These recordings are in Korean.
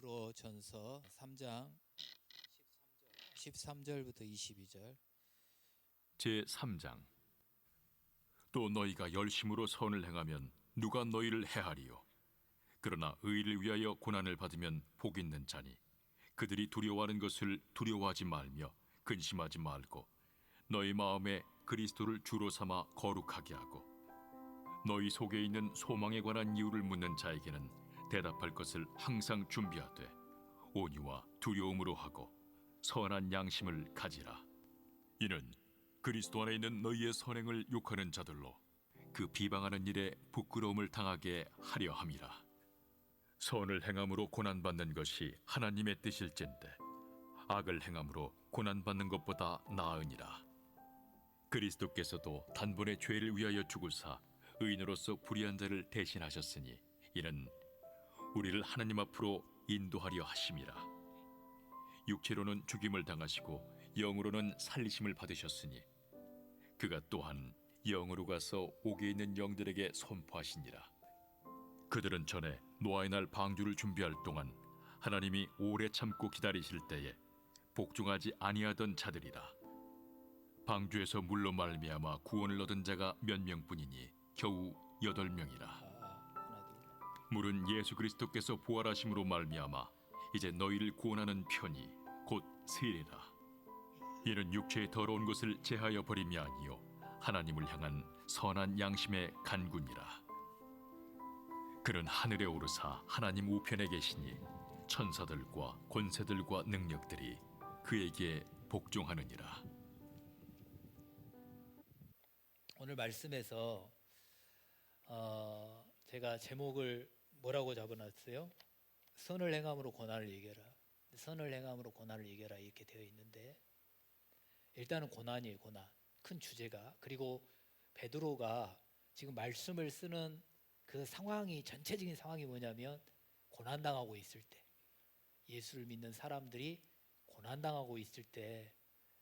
베드로 전서 3장 13절부터 22절. 제3장. 또 너희가 열심으로 선을 행하면 누가 너희를 해하리요? 그러나 의를 위하여 고난을 받으면 복 있는 자니 그들이 두려워하는 것을 두려워하지 말며 근심하지 말고 너희 마음에 그리스도를 주로 삼아 거룩하게 하고 너희 속에 있는 소망에 관한 이유를 묻는 자에게는 대답할 것을 항상 준비하되 온유와 두려움으로 하고 선한 양심을 가지라. 이는 그리스도 안에 있는 너희의 선행을 욕하는 자들로 그 비방하는 일에 부끄러움을 당하게 하려 함이라. 선을 행함으로 고난받는 것이 하나님의 뜻일진데 악을 행함으로 고난받는 것보다 나으니라. 그리스도께서도 단번에 죄를 위하여 죽으사 의인으로서 불의한 자를 대신하셨으니 이는 우리를 하나님 앞으로 인도하려 하심이라. 육체로는 죽임을 당하시고 영으로는 살리심을 받으셨으니 그가 또한 영으로 가서 옥에 있는 영들에게 선포하시니라. 그들은 전에 노아의 날 방주를 준비할 동안 하나님이 오래 참고 기다리실 때에 복종하지 아니하던 자들이라. 방주에서 물로 말미암아 구원을 얻은 자가 몇 명뿐이니 겨우 8명이라. 물은 예수 그리스도께서 부활하심으로 말미암아 이제 너희를 구원하는 편이 곧 세례라. 이는 육체의 더러운 것을 제하여 버림이 아니요 하나님을 향한 선한 양심의 간구니라. 그는 하늘에 오르사 하나님 우편에 계시니 천사들과 권세들과 능력들이 그에게 복종하느니라. 오늘 말씀에서 제가 제목을 뭐라고 잡아놨어요? 선을 행함으로 고난을 이겨라. 선을 행함으로 고난을 이겨라 이렇게 되어 있는데, 일단은 고난이에요. 고난. 큰 주제가. 그리고 베드로가 지금 말씀을 쓰는 그 상황이, 전체적인 상황이 뭐냐면 고난당하고 있을 때, 예수를 믿는 사람들이 고난당하고 있을 때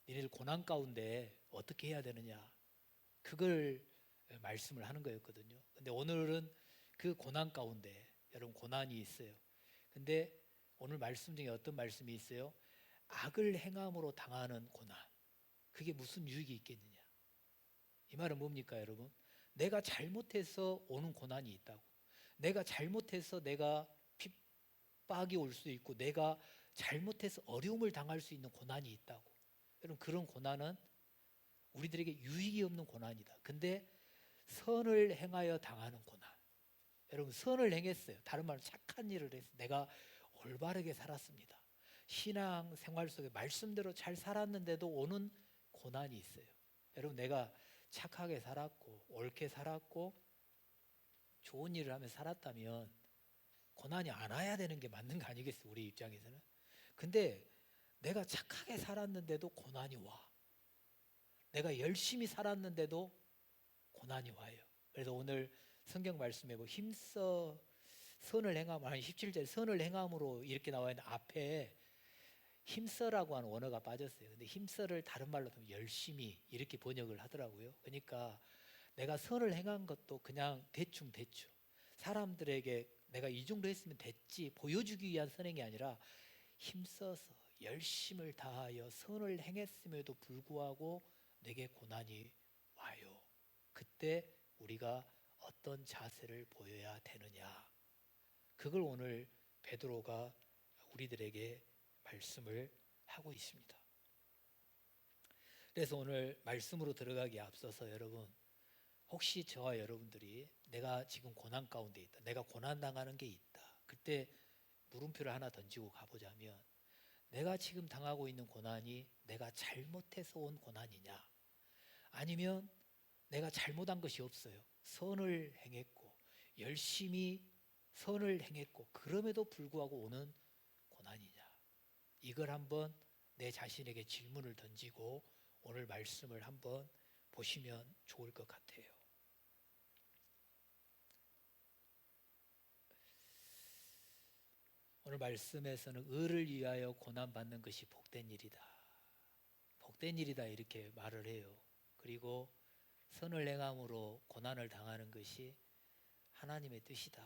니네들 고난 가운데 어떻게 해야 되느냐, 그걸 말씀을 하는 거였거든요. 근데 오늘은 그 고난 가운데, 여러분 고난이 있어요. 근데 오늘 말씀 중에 어떤 말씀이 있어요? 악을 행함으로 당하는 고난. 그게 무슨 유익이 있겠느냐. 이 말은 뭡니까 여러분? 내가 잘못해서 오는 고난이 있다고. 내가 잘못해서 내가 핍박이 올 수 있고, 내가 잘못해서 어려움을 당할 수 있는 고난이 있다고. 여러분, 그런 고난은 우리들에게 유익이 없는 고난이다. 근데 선을 행하여 당하는 고난. 여러분, 선을 행했어요. 다른 말로 착한 일을 했어요. 내가 올바르게 살았습니다. 신앙 생활 속에 말씀대로 잘 살았는데도 오는 고난이 있어요. 여러분, 내가 착하게 살았고 옳게 살았고 좋은 일을 하며 살았다면 고난이 안 와야 되는 게 맞는 거 아니겠어요? 우리 입장에서는. 근데 내가 착하게 살았는데도 고난이 와. 내가 열심히 살았는데도 고난이 와요. 그래서 오늘 성경 말씀에 힘써 선을 행함, 아니 17절 선을 행함으로 이렇게 나와 있는 앞에 힘써라고 하는 원어가 빠졌어요. 근데 힘써를 다른 말로 하면 열심히 이렇게 번역을 하더라고요. 그러니까 내가 선을 행한 것도 그냥 대충 사람들에게 내가 이 정도 했으면 됐지 보여주기 위한 선행이 아니라 힘써서 열심을 다하여 선을 행했음에도 불구하고 내게 고난이 와요. 그때 우리가 어떤 자세를 보여야 되느냐, 그걸 오늘 베드로가 우리들에게 말씀을 하고 있습니다. 그래서 오늘 말씀으로 들어가기에 앞서서 여러분, 혹시 저와 여러분들이 내가 지금 고난 가운데 있다, 내가 고난당하는 게 있다, 그때 물음표를 하나 던지고 가보자면, 내가 지금 당하고 있는 고난이 내가 잘못해서 온 고난이냐, 아니면 내가 잘못한 것이 없어요. 선을 행했고 열심히 선을 행했고 그럼에도 불구하고 오는 고난이냐, 이걸 한번 내 자신에게 질문을 던지고 오늘 말씀을 한번 보시면 좋을 것 같아요. 오늘 말씀에서는 의를 위하여 고난받는 것이 복된 일이다, 복된 일이다 이렇게 말을 해요. 그리고 선을 행함으로 고난을 당하는 것이 하나님의 뜻이다,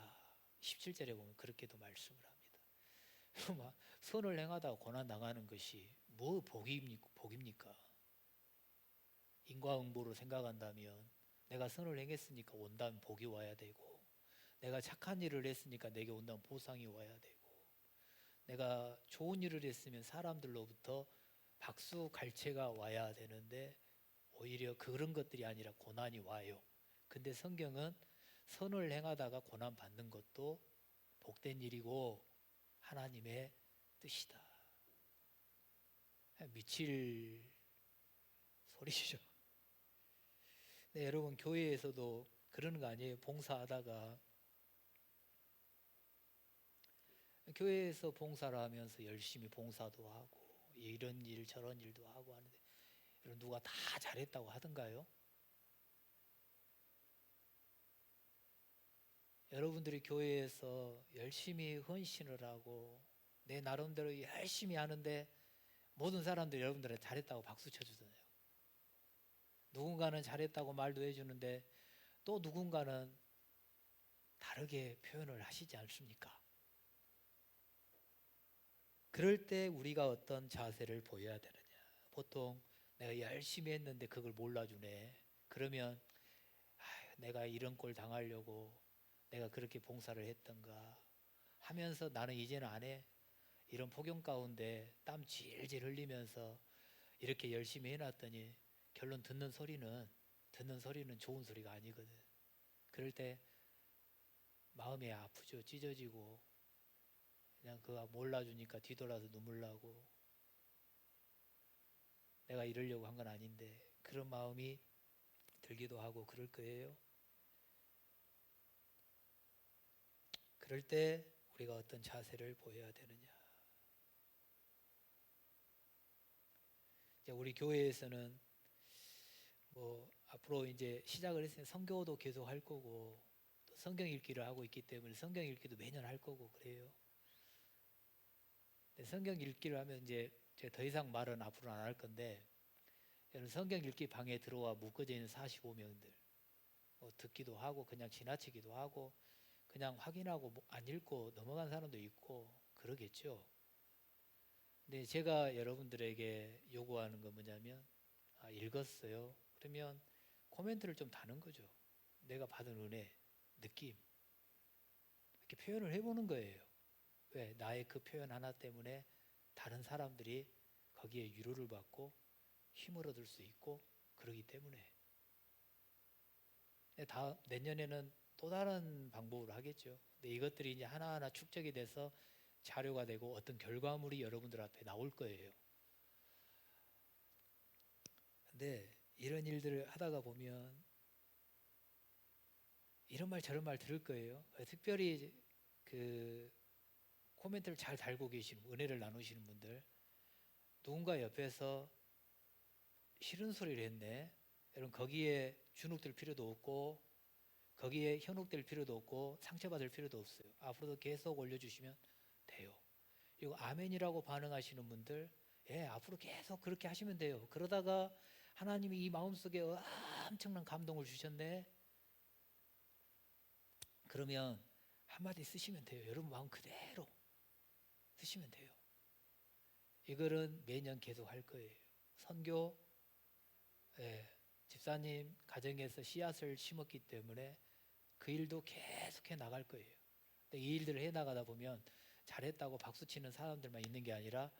17절에 보면 그렇게도 말씀을 합니다. 막 선을 행하다가 고난 당하는 것이 뭐 복입니까? 인과응보로 생각한다면 내가 선을 행했으니까 온다면 복이 와야 되고, 내가 착한 일을 했으니까 내게 온다면 보상이 와야 되고, 내가 좋은 일을 했으면 사람들로부터 박수 갈채가 와야 되는데 오히려 그런 것들이 아니라 고난이 와요. 근데 성경은 선을 행하다가 고난 받는 것도 복된 일이고 하나님의 뜻이다. 미칠 소리죠. 네, 여러분 교회에서도 그러는 거 아니에요? 봉사하다가 교회에서 봉사를 하면서 열심히 봉사도 하고 이런 일 저런 일도 하고 하는데 여러분 누가 다 잘했다고 하던가요? 여러분들이 교회에서 열심히 헌신을 하고 내 나름대로 열심히 하는데 모든 사람들이 여러분들한테 잘했다고 박수 쳐주잖아요. 누군가는 잘했다고 말도 해주는데 또 누군가는 다르게 표현을 하시지 않습니까? 그럴 때 우리가 어떤 자세를 보여야 되느냐? 보통 내가 열심히 했는데 그걸 몰라주네. 그러면 내가 이런 꼴 당하려고 내가 그렇게 봉사를 했던가 하면서 나는 이제는 안 해. 이런 폭염 가운데 땀 질질 흘리면서 이렇게 열심히 해놨더니 결론 듣는 소리는 좋은 소리가 아니거든. 그럴 때 마음이 아프죠. 찢어지고 그냥 그거 몰라주니까 뒤돌아서 눈물 나고 내가 이러려고 한 건 아닌데 그런 마음이 들기도 하고 그럴 거예요. 그럴 때 우리가 어떤 자세를 보여야 되느냐? 이제 우리 교회에서는 뭐 앞으로 이제 시작을 했으니 선교도 계속 할 거고 또 성경 읽기를 하고 있기 때문에 성경 읽기도 매년 할 거고 그래요. 근데 성경 읽기를 하면 이제 제가 더 이상 말은 앞으로 안 할 건데 여러분 성경 읽기 방에 들어와 묶어져 있는 45명들 뭐 듣기도 하고 그냥 지나치기도 하고 그냥 확인하고 안 읽고 넘어간 사람도 있고 그러겠죠. 근데 제가 여러분들에게 요구하는 건 뭐냐면 읽었어요. 그러면 코멘트를 좀 다는 거죠. 내가 받은 은혜, 느낌 이렇게 표현을 해보는 거예요. 왜? 나의 그 표현 하나 때문에 다른 사람들이 거기에 위로를 받고 힘을 얻을 수 있고 그러기 때문에 내년에는 또 다른 방법으로 하겠죠. 근데 이것들이 이제 하나하나 축적이 돼서 자료가 되고 어떤 결과물이 여러분들 앞에 나올 거예요. 근데 이런 일들을 하다가 보면 이런 말 저런 말 들을 거예요. 특별히 그 코멘트를 잘 달고 계시는 은혜를 나누시는 분들 누군가 옆에서 싫은 소리를 했네. 여러분 거기에 주눅들 필요도 없고 거기에 현혹될 필요도 없고 상처받을 필요도 없어요. 앞으로도 계속 올려주시면 돼요. 그리고 아멘이라고 반응하시는 분들 앞으로 계속 그렇게 하시면 돼요. 그러다가 하나님이 이 마음속에 엄청난 감동을 주셨네. 그러면 한마디 쓰시면 돼요. 여러분 마음 그대로 쓰시면 돼요. 이거는 매년 계속 할 거예요. 선교 집사님 가정에서 씨앗을 심었기 때문에 그 일도 계속해 나갈 거예요. 근데 이 일들을 해 나가다 보면 잘했다고 박수치는 사람들만 있는 게 아니라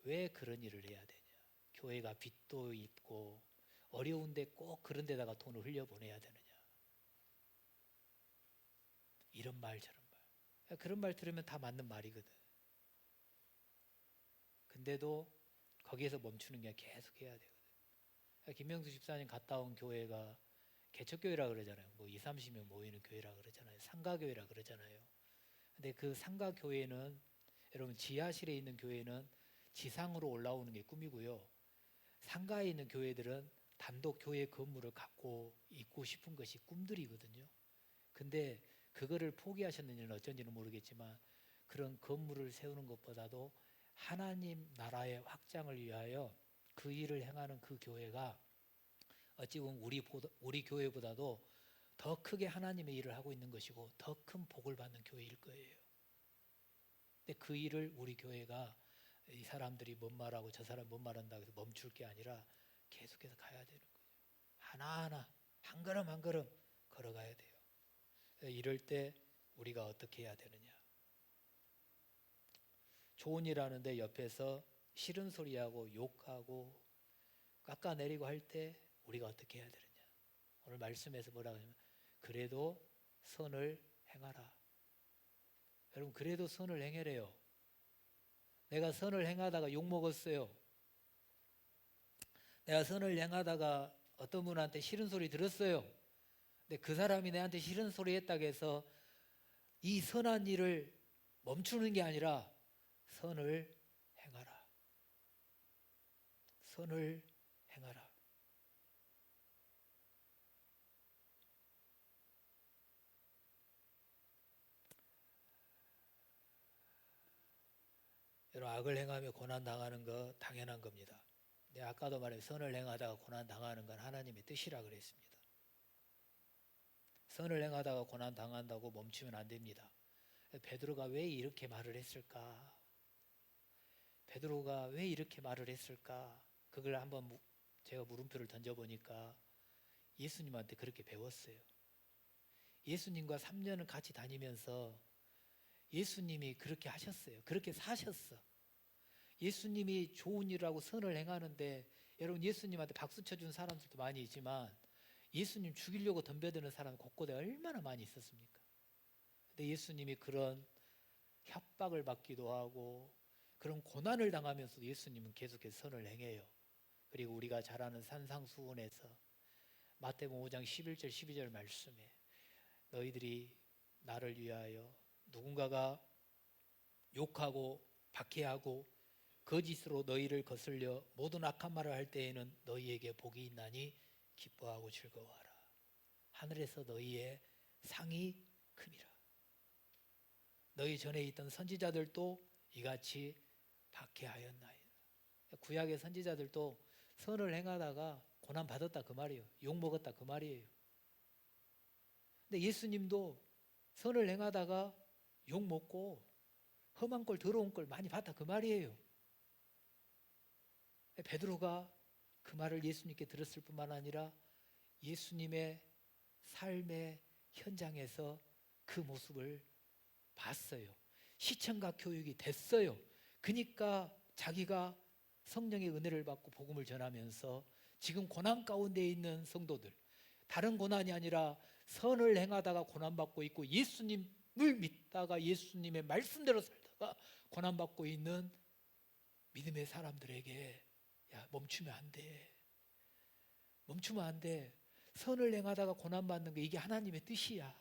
왜 그런 일을 해야 되냐? 교회가 빚도 있고 어려운데 꼭 그런 데다가 돈을 흘려보내야 되느냐? 이런 말 저런 말. 그런 말 들으면 다 맞는 말이거든. 근데도 거기에서 멈추는 게 계속 해야 되거든. 김명수 집사님 갔다 온 교회가 개척교회라 그러잖아요. 뭐 2, 30명 모이는 교회라 그러잖아요. 상가교회라 그러잖아요. 근데 그 상가교회는 여러분 지하실에 있는 교회는 지상으로 올라오는 게 꿈이고요. 상가에 있는 교회들은 단독 교회 건물을 갖고 있고 싶은 것이 꿈들이거든요. 근데 그거를 포기하셨는지는 어쩐지는 모르겠지만 그런 건물을 세우는 것보다도 하나님 나라의 확장을 위하여 그 일을 행하는 그 교회가 어찌 보면 우리 교회보다도 더 크게 하나님의 일을 하고 있는 것이고 더 큰 복을 받는 교회일 거예요. 근데 그 일을 우리 교회가 이 사람들이 뭔 말하고 저 사람 뭔 말한다고 해서 멈출 게 아니라 계속해서 가야 되는 거죠. 하나하나 한 걸음 한 걸음 걸어가야 돼요. 이럴 때 우리가 어떻게 해야 되느냐? 좋은 일 하는데 옆에서 싫은 소리하고 욕하고 깎아내리고 할 때 우리가 어떻게 해야 되느냐? 오늘 말씀에서 뭐라고 하냐면 그래도 선을 행하라. 여러분 그래도 선을 행하래요. 내가 선을 행하다가 욕 먹었어요. 내가 선을 행하다가 어떤 분한테 싫은 소리 들었어요. 근데 그 사람이 내한테 싫은 소리 했다고 해서 이 선한 일을 멈추는 게 아니라 선을 행하라. 선을 행하라. 여러분 악을 행하며 고난 당하는 거 당연한 겁니다. 근데 아까도 말했지만 선을 행하다가 고난 당하는 건 하나님의 뜻이라 그랬습니다. 선을 행하다가 고난 당한다고 멈추면 안 됩니다. 베드로가 왜 이렇게 말을 했을까? 베드로가 왜 이렇게 말을 했을까? 그걸 한번 제가 물음표를 던져보니까 예수님한테 그렇게 배웠어요. 예수님과 3년을 같이 다니면서 예수님이 그렇게 하셨어요. 그렇게 사셨어. 예수님이 좋은 일하고 선을 행하는데 여러분 예수님한테 박수 쳐준 사람들도 많이 있지만 예수님 죽이려고 덤벼드는 사람 곳곳에 얼마나 많이 있었습니까? 근데 예수님이 그런 협박을 받기도 하고 그런 고난을 당하면서도 예수님은 계속해서 선을 행해요. 그리고 우리가 잘 아는 산상수훈에서 마태복음 5장 11절 12절 말씀에 너희들이 나를 위하여 누군가가 욕하고 박해하고 거짓으로 너희를 거슬려 모든 악한 말을 할 때에는 너희에게 복이 있나니 기뻐하고 즐거워하라. 하늘에서 너희의 상이 큼이라. 너희 전에 있던 선지자들도 이같이 박해하였나이다. 구약의 선지자들도 선을 행하다가 고난 받았다 그 말이에요. 욕 먹었다 그 말이에요. 근데 예수님도 선을 행하다가 욕 먹고 험한 꼴 더러운 꼴 많이 봤다 그 말이에요. 베드로가 그 말을 예수님께 들었을 뿐만 아니라 예수님의 삶의 현장에서 그 모습을 봤어요. 시청각 교육이 됐어요. 그러니까 자기가 성령의 은혜를 받고 복음을 전하면서 지금 고난 가운데 있는 성도들, 다른 고난이 아니라 선을 행하다가 고난받고 있고 예수님을 믿다가 예수님의 말씀대로 살다가 고난받고 있는 믿음의 사람들에게 야, 멈추면 안 돼. 멈추면 안 돼. 선을 행하다가 고난받는 게 이게 하나님의 뜻이야.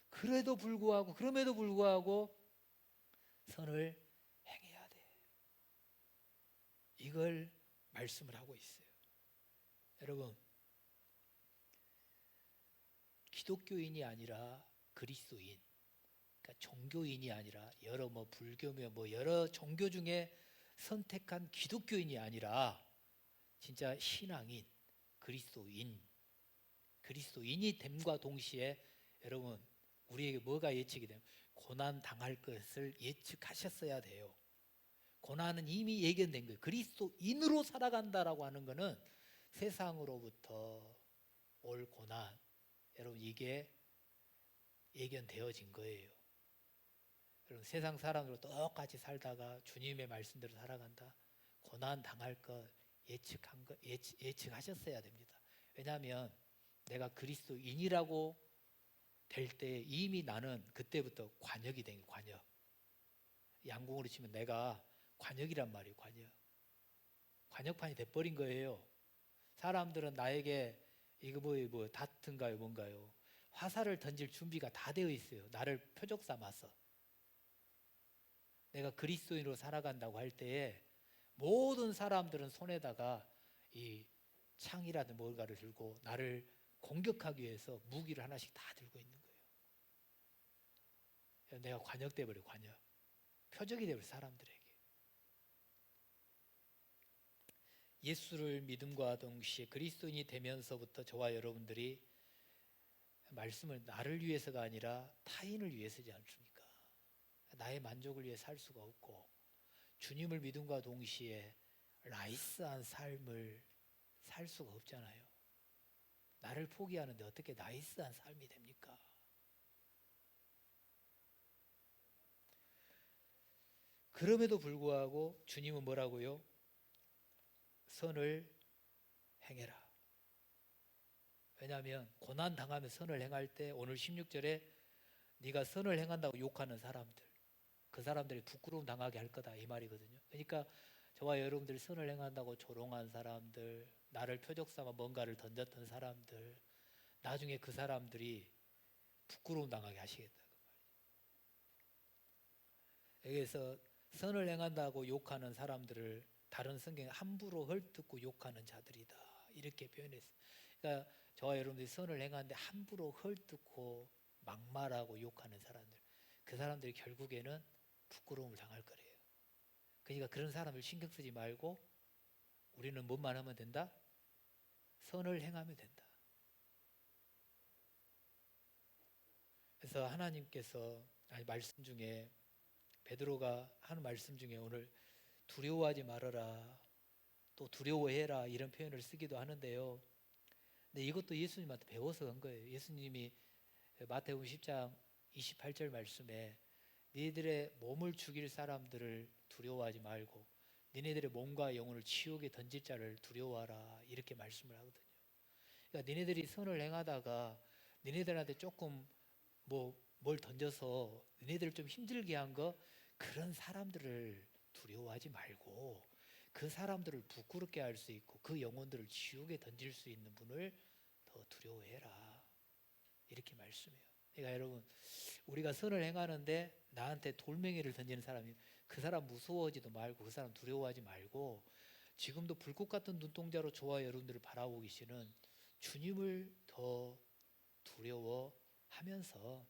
그럼에도 불구하고 선을 행해야 돼. 이걸 말씀을 하고 있어요. 여러분, 기독교인이 아니라 그리스도인, 그러니까 종교인이 아니라 여러 불교며 여러 종교 중에 선택한 기독교인이 아니라 진짜 신앙인, 그리스도인이 됨과 동시에 여러분 우리에게 뭐가 예측이 되면 고난 당할 것을 예측하셨어야 돼요. 고난은 이미 예견된 거예요. 그리스도인으로 살아간다라고 하는 것은 세상으로부터 올 고난, 여러분 이게 예견되어진 거예요. 여러분 세상 사람으로 똑같이 살다가 주님의 말씀대로 살아간다. 고난 당할 것 예측하셨어야 됩니다. 왜냐하면 내가 그리스도인이라고 될 때 이미 나는 그때부터 관역이 된 거예요. 관역. 양궁으로 치면 내가 관역이란 말이에요. 관역판이 돼버린 거예요. 사람들은 나에게 이거 다튼가요 뭔가요? 화살을 던질 준비가 다 되어 있어요. 나를 표적 삼아서. 내가 그리스도인으로 살아간다고 할 때에 모든 사람들은 손에다가 이 창이라든 뭔가를 들고 나를 공격하기 위해서 무기를 하나씩 다 들고 있는 거예요. 내가 관역돼 버려. 표적이 돼 버려 사람들에게. 예수를 믿음과 동시에 그리스도인이 되면서부터 저와 여러분들이 말씀을 나를 위해서가 아니라 타인을 위해서지 않습니까? 나의 만족을 위해 살 수가 없고 주님을 믿음과 동시에 나이스한 삶을 살 수가 없잖아요. 나를 포기하는데 어떻게 나이스한 삶이 됩니까? 그럼에도 불구하고 주님은 뭐라고요? 선을 행해라. 왜냐하면 고난 당하며 선을 행할 때 오늘 16절에 네가 선을 행한다고 욕하는 사람들, 그 사람들이 부끄러움 당하게 할 거다 이 말이거든요. 그러니까 저와 여러분들이 선을 행한다고 조롱한 사람들, 나를 표적 삼아 뭔가를 던졌던 사람들, 나중에 그 사람들이 부끄러움 당하게 하시겠다 그 말이에요. 여기서 선을 행한다고 욕하는 사람들을 다른 성경에 함부로 헐뜯고 욕하는 자들이다 이렇게 표현했어요. 그러니까 저와 여러분들이 선을 행하는데 함부로 헐뜯고 막말하고 욕하는 사람들, 그 사람들이 결국에는 부끄러움을 당할 거래요. 그러니까 그런 사람을 신경 쓰지 말고 우리는 뭐만 하면 된다? 선을 행하면 된다. 그래서 하나님께서 말씀 중에 베드로가 하는 말씀 중에 오늘 두려워하지 말아라, 또 두려워해라 이런 표현을 쓰기도 하는데요. 근데 이것도 예수님한테 배워서 한 거예요. 예수님이 마태복음 10장 28절 말씀에 너희들의 몸을 죽일 사람들을 두려워하지 말고 너희들의 몸과 영혼을 지옥에 던질 자를 두려워하라 이렇게 말씀을 하거든요. 그러니까 너희들이 선을 행하다가 너희들한테 조금 뭘 던져서 너희들을 좀 힘들게 한 거, 그런 사람들을 두려워하지 말고 그 사람들을 부끄럽게 할 수 있고 그 영혼들을 지옥에 던질 수 있는 분을 더 두려워해라 이렇게 말씀해요. 그러니까 여러분, 우리가 선을 행하는데 나한테 돌멩이를 던지는 사람이, 그 사람 무서워하지도 말고 그 사람 두려워하지 말고 지금도 불꽃 같은 눈동자로 저와 여러분들을 바라보고 계시는 주님을 더 두려워하면서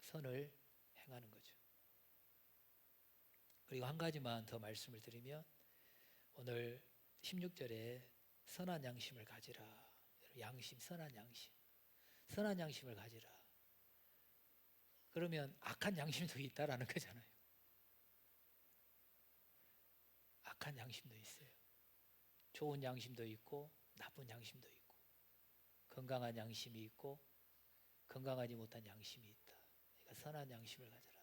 선을 행하는 거죠. 그리고 한 가지만 더 말씀을 드리면 오늘 16절에 선한 양심을 가지라. 양심, 선한 양심. 선한 양심을 가지라. 그러면 악한 양심도 있다라는 거잖아요. 악한 양심도 있어요. 좋은 양심도 있고 나쁜 양심도 있고 건강한 양심이 있고 건강하지 못한 양심이 있다. 그러니까 선한 양심을 가져라.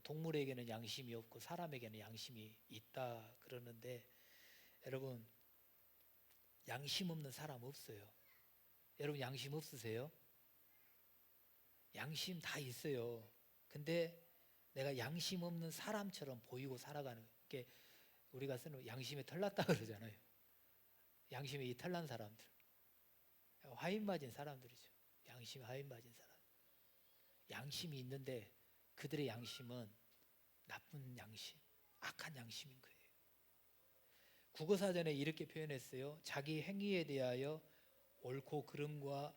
동물에게는 양심이 없고 사람에게는 양심이 있다 그러는데 여러분, 양심 없는 사람 없어요. 여러분 양심 없으세요? 양심 다 있어요. 근데 내가 양심 없는 사람처럼 보이고 살아가는 게 우리가 쓰는 양심에 털났다 그러잖아요. 양심에 이 털난 사람들, 화인 맞은 사람들이죠. 양심에 화인 맞은 사람. 양심이 있는데 그들의 양심은 나쁜 양심, 악한 양심인 거예요. 국어사전에 이렇게 표현했어요. 자기 행위에 대하여 옳고 그름과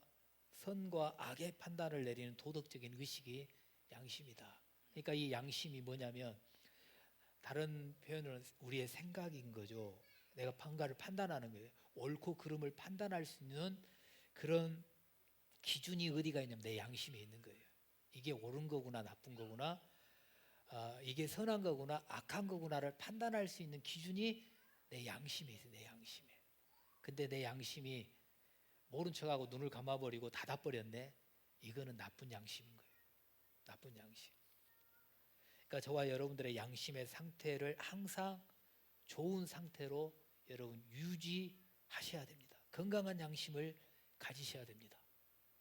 선과 악의 판단을 내리는 도덕적인 의식이 양심이다. 그러니까 이 양심이 뭐냐면 다른 표현은 우리의 생각인 거죠. 내가 뭔가를 판단하는 거예요. 옳고 그름을 판단할 수 있는 그런 기준이 어디가 있냐면 내 양심에 있는 거예요. 이게 옳은 거구나 나쁜 거구나, 이게 선한 거구나 악한 거구나를 판단할 수 있는 기준이 내 양심에 있어요. 내 양심에. 근데 내 양심이 모른 척하고 눈을 감아버리고 닫아버렸네. 이거는 나쁜 양심인 거예요. 나쁜 양심. 그러니까 저와 여러분들의 양심의 상태를 항상 좋은 상태로 여러분 유지하셔야 됩니다. 건강한 양심을 가지셔야 됩니다.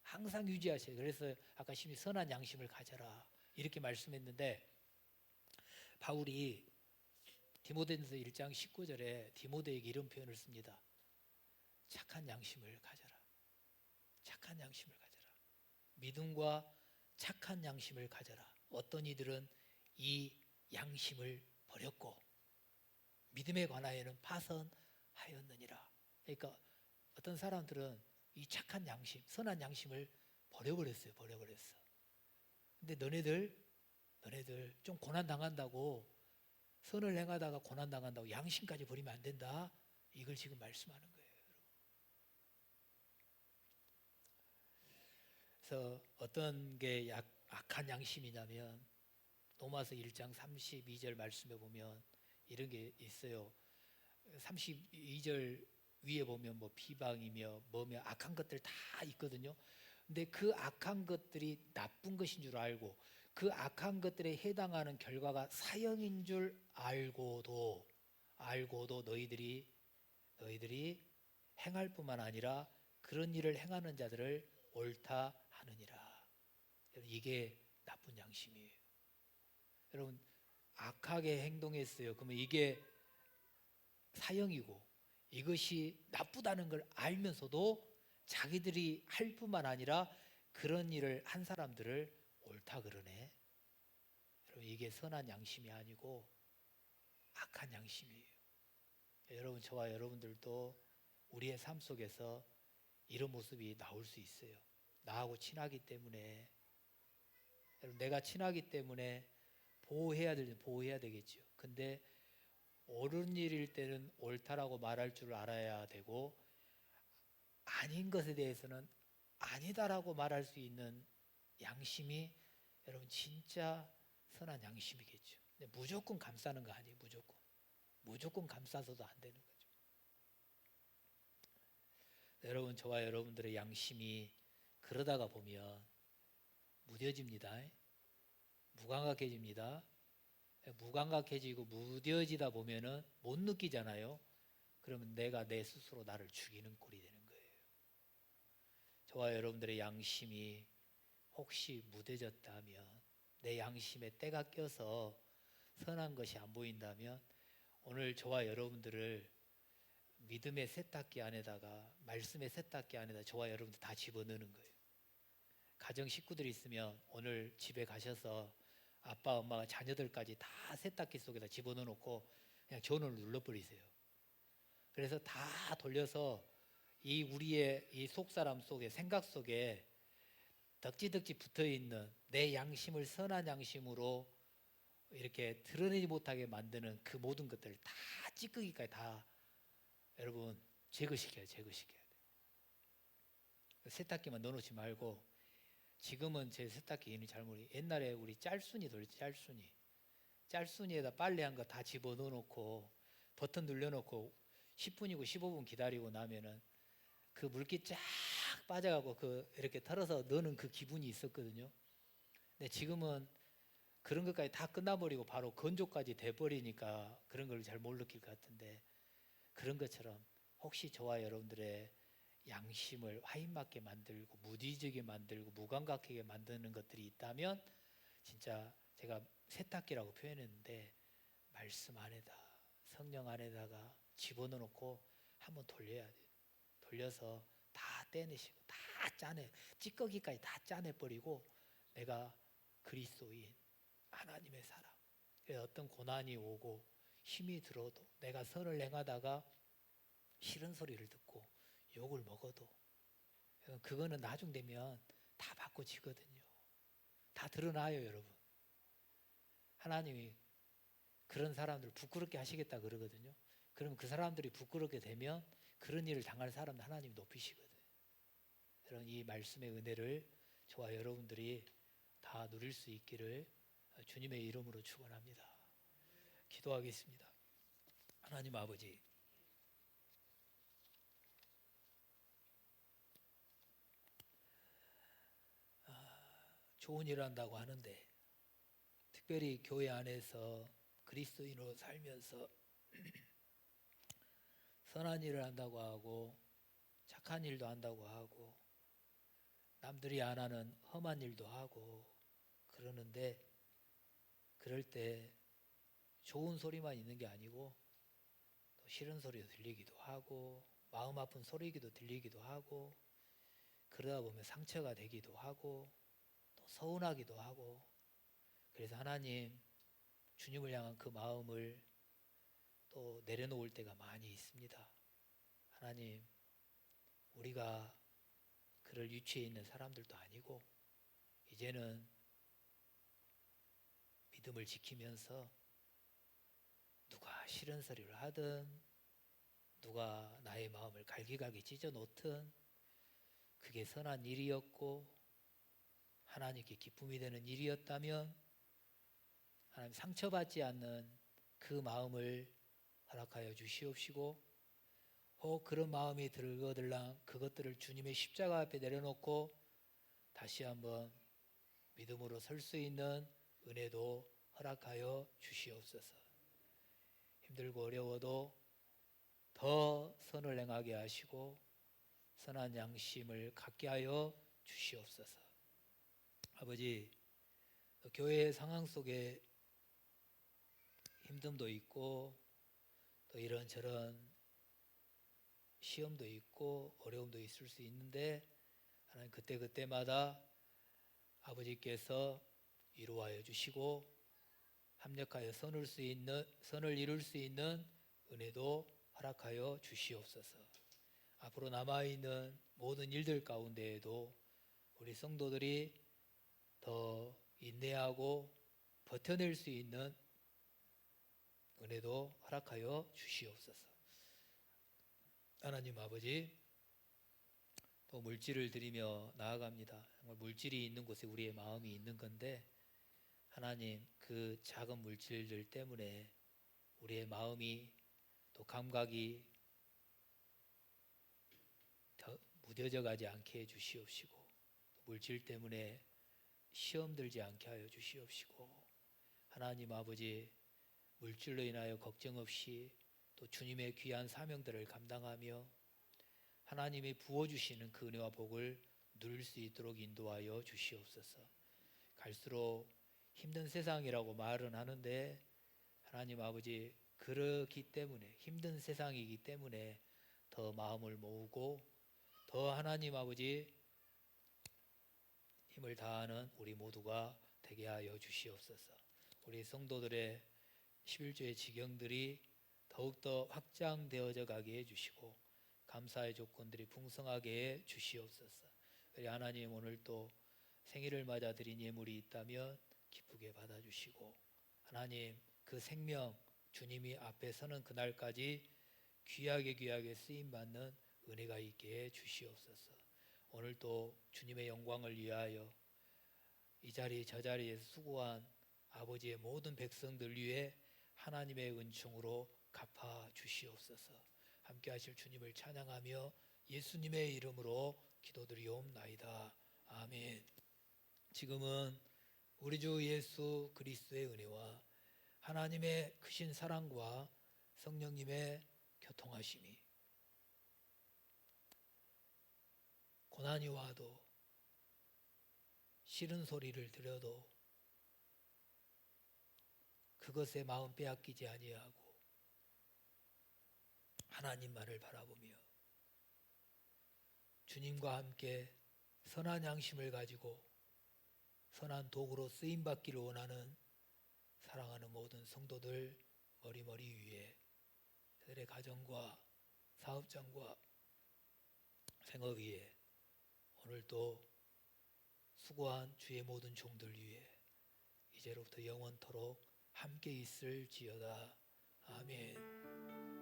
항상 유지하셔야 돼요. 그래서 아까 심히 선한 양심을 가져라 이렇게 말씀했는데 바울이 디모데전서 1장 19절에 디모데에게 이런 표현을 씁니다. 착한 양심을 가져라. 착한 양심을 가져라. 믿음과 착한 양심을 가져라. 어떤 이들은 이 양심을 버렸고 믿음에 관하여는 파선하였느니라. 그러니까 어떤 사람들은 이 착한 양심, 선한 양심을 버려버렸어요. 버려버렸어. 근데 너네들 좀 고난 당한다고 선을 행하다가 고난 당한다고 양심까지 버리면 안 된다. 이걸 지금 말씀하는 거예요. 그래서 어떤 게 악한 양심이냐면 로마서 1장 32절 말씀에 보면 이런 게 있어요. 32절 위에 보면 뭐 비방이며 뭐며 악한 것들 다 있거든요. 근데 그 악한 것들이 나쁜 것인 줄 알고 그 악한 것들에 해당하는 결과가 사형인 줄 알고도 너희들이 행할 뿐만 아니라 그런 일을 행하는 자들을 옳다 하느니라. 이게 나쁜 양심이에요. 여러분 악하게 행동했어요. 그러면 이게 사형이고 이것이 나쁘다는 걸 알면서도 자기들이 할 뿐만 아니라 그런 일을 한 사람들을 옳다 그러네. 여러분 이게 선한 양심이 아니고 악한 양심이에요. 여러분 저와 여러분들도 우리의 삶 속에서 이런 모습이 나올 수 있어요. 나하고 친하기 때문에 여러분 내가 친하기 때문에 보호해야 될 때 보호해야 되겠죠. 근데 옳은 일일 때는 옳다라고 말할 줄 알아야 되고 아닌 것에 대해서는 아니다라고 말할 수 있는 양심이 여러분 진짜 선한 양심이겠죠. 근데 무조건 감싸는 거 아니에요. 무조건 감싸서도 안 되는 거죠. 여러분 저와 여러분들의 양심이 그러다가 보면 무뎌집니다. 무감각해집니다. 무감각해지고 무뎌지다 보면은 못 느끼잖아요. 그러면 내가 내 스스로 나를 죽이는 꼴이 되는 거예요. 저와 여러분들의 양심이 혹시 무뎌졌다면 내 양심에 때가 껴서 선한 것이 안 보인다면 오늘 저와 여러분들을 믿음의 세탁기 안에다가 말씀의 세탁기 안에다 저와 여러분들 다 집어넣는 거예요. 가정 식구들이 있으면 오늘 집에 가셔서 아빠 엄마가 자녀들까지 다 세탁기 속에다 집어넣어놓고 그냥 전원을 눌러버리세요. 그래서 다 돌려서 이 우리의 이 속사람 속에 생각 속에 덕지덕지 붙어있는 내 양심을 선한 양심으로 이렇게 드러내지 못하게 만드는 그 모든 것들을 다 찌꺼기까지 다 여러분 제거시켜야 돼요. 세탁기만 넣어놓지 말고 지금은 제 세탁기 이름이 잘 모르겠어요. 옛날에 우리 짤순이 돌렸지. 짤순이에다 빨래한 거 다 집어넣어놓고 버튼 눌러놓고 10분이고 15분 기다리고 나면은 그 물기 쫙 빠져가고 그 이렇게 털어서 넣는 그 기분이 있었거든요. 근데 지금은 그런 것까지 다 끝나버리고 바로 건조까지 돼버리니까 그런 걸 잘 못 느낄 것 같은데 그런 것처럼 혹시 저와 여러분들의 양심을 화인맞게 만들고 무디지게 만들고 무감각하게 만드는 것들이 있다면 진짜 제가 세탁기라고 표현했는데 말씀 안에다 성령 안에다가 집어넣고 한번 돌려야 돼요. 돌려서 다 떼내시고 다 짜내 찌꺼기까지 다 짜내버리고 내가 그리스도인 하나님의 사람 어떤 고난이 오고 힘이 들어도 내가 선을 행하다가 싫은 소리를 듣고 욕을 먹어도 그거는 나중 되면 다 바꿔지거든요. 다 드러나요, 여러분. 하나님이 그런 사람들 부끄럽게 하시겠다 그러거든요. 그러면 그 사람들이 부끄럽게 되면 그런 일을 당할 사람들 하나님이 높이시거든요. 여러분 이 말씀의 은혜를 저와 여러분들이 다 누릴 수 있기를 주님의 이름으로 축원합니다. 기도하겠습니다. 하나님 아버지, 좋은 일을 한다고 하는데 특별히 교회 안에서 그리스도인으로 살면서 선한 일을 한다고 하고 착한 일도 한다고 하고 남들이 안 하는 험한 일도 하고 그러는데 그럴 때 좋은 소리만 있는 게 아니고 또 싫은 소리도 들리기도 하고 마음 아픈 소리기도 들리기도 하고 그러다 보면 상처가 되기도 하고 또 서운하기도 하고 그래서 하나님 주님을 향한 그 마음을 또 내려놓을 때가 많이 있습니다. 하나님 우리가 그럴 위치에 있는 사람들도 아니고 이제는 믿음을 지키면서 누가 싫은 소리를 하든 누가 나의 마음을 갈기갈기 찢어 놓든 그게 선한 일이었고 하나님께 기쁨이 되는 일이었다면 하나님 상처받지 않는 그 마음을 허락하여 주시옵시고, 혹 그런 마음이 들거들랑 그것들을 주님의 십자가 앞에 내려놓고 다시 한번 믿음으로 설 수 있는 은혜도 허락하여 주시옵소서. 힘들고 어려워도 더 선을 행하게 하시고 선한 양심을 갖게 하여 주시옵소서. 아버지, 교회의 상황 속에 힘듦도 있고 또 이런저런 시험도 있고 어려움도 있을 수 있는데, 하나님 그때그때마다 아버지께서 위로하여 주시고 합력하여 선을 이룰 수 있는 은혜도 허락하여 주시옵소서. 앞으로 남아있는 모든 일들 가운데에도 우리 성도들이 더 인내하고 버텨낼 수 있는 은혜도 허락하여 주시옵소서. 하나님 아버지, 또 물질을 드리며 나아갑니다. 정말 물질이 있는 곳에 우리의 마음이 있는 건데, 하나님 그 작은 물질들 때문에 우리의 마음이 또 감각이 더 무뎌져 가지 않게 해 주시옵시고, 또 물질 때문에 시험 들지 않게 하여 주시옵시고, 하나님 아버지, 물질로 인하여 걱정 없이 또 주님의 귀한 사명들을 감당하며 하나님이 부어주시는 그 은혜와 복을 누릴 수 있도록 인도하여 주시옵소서. 갈수록 힘든 세상이라고 말은 하는데, 하나님 아버지, 그렇기 때문에, 힘든 세상이기 때문에 더 마음을 모으고 더 하나님 아버지 힘을 다하는 우리 모두가 되게 하여 주시옵소서. 우리 성도들의 11조의 지경들이 더욱더 확장되어져 가게 해주시고 감사의 조건들이 풍성하게 해 주시옵소서. 우리 하나님, 오늘 또 생일을 맞아 드린 예물이 있다면 기쁘게 받아주시고, 하나님 그 생명 주님이 앞에 서는 그날까지 귀하게 쓰임받는 은혜가 있게 해 주시옵소서. 오늘 또 주님의 영광을 위하여 이 자리 저 자리에서 수고한 아버지의 모든 백성들 위해 하나님의 은총으로 갚아 주시옵소서. 함께 하실 주님을 찬양하며 예수님의 이름으로 기도드리옵나이다. 아멘. 지금은 우리 주 예수 그리스도의 은혜와 하나님의 크신 사랑과 성령님의 교통하심이, 고난이 와도 싫은 소리를 들어도 그것에 마음 빼앗기지 아니하고 하나님만을 바라보며 주님과 함께 선한 양심을 가지고 선한 도구로 쓰임받기를 원하는 사랑하는 모든 성도들 머리머리 위에, 그들의 가정과 사업장과 생업 위에, 오늘도 수고한 주의 모든 종들 위에 이제로부터 영원토록 함께 있을지어다. 아멘.